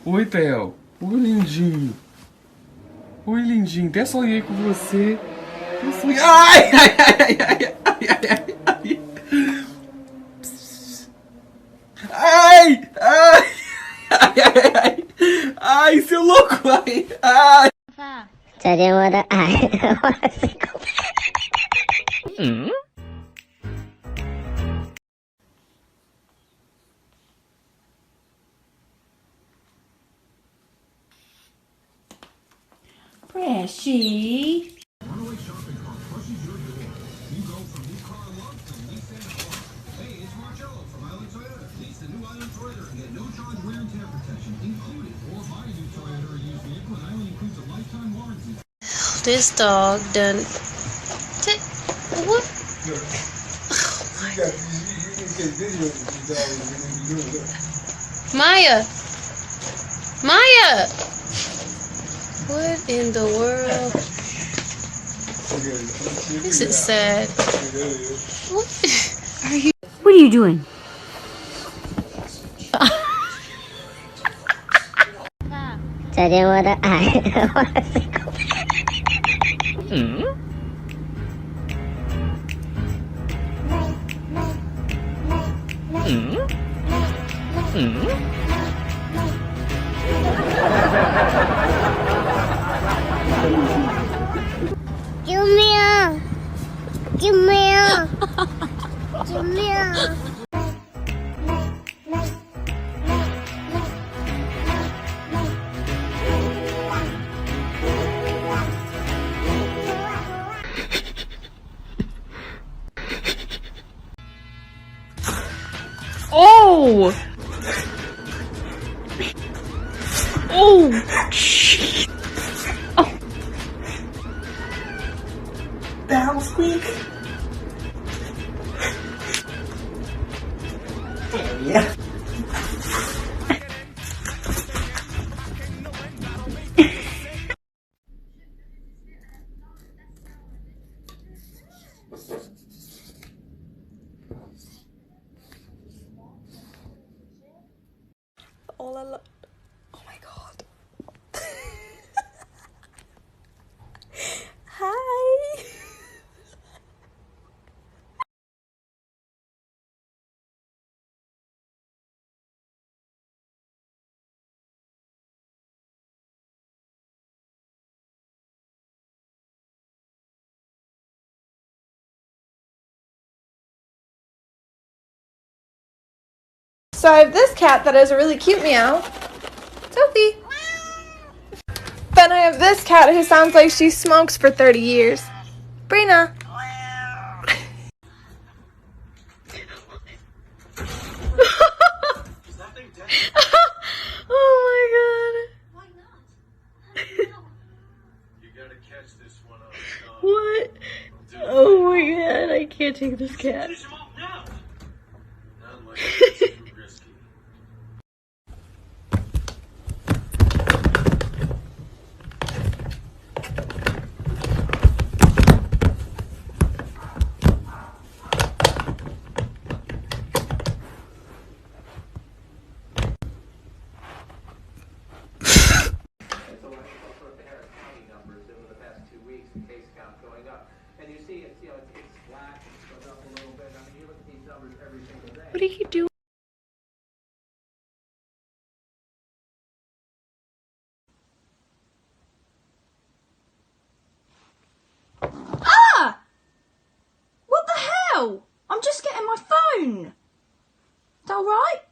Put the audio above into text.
Oi, Theo. Oi, lindinho. Oi, lindinho. Até sonhei com você. Até sonhei... Ai, ai, ai, ai, ai, ai, ai, ai. Ai, ai, ai, ai, ai. Ai, seu louco. Ai, ai. 저녁마다 Freshie. This dog done. What? Oh my. Maya! Maya! What in the world? This is sad. What are you? What are you doing? 저녁마다 주미야, 주미야, 주미야. Oh! Oh! Oh! That'll squeak. Yeah. All I love. Oh my god. Hi. So I have this cat that has a really cute meow. Sophie. Then I have this cat who sounds like she smokes for 30 years. Brina. Oh my god. Why not? You gotta catch this one up. What? Oh my god, I can't take this cat. Finish him off now. Not like it's too risky. What are you doing? Ah! What the hell? I'm just getting my phone. Is that alright?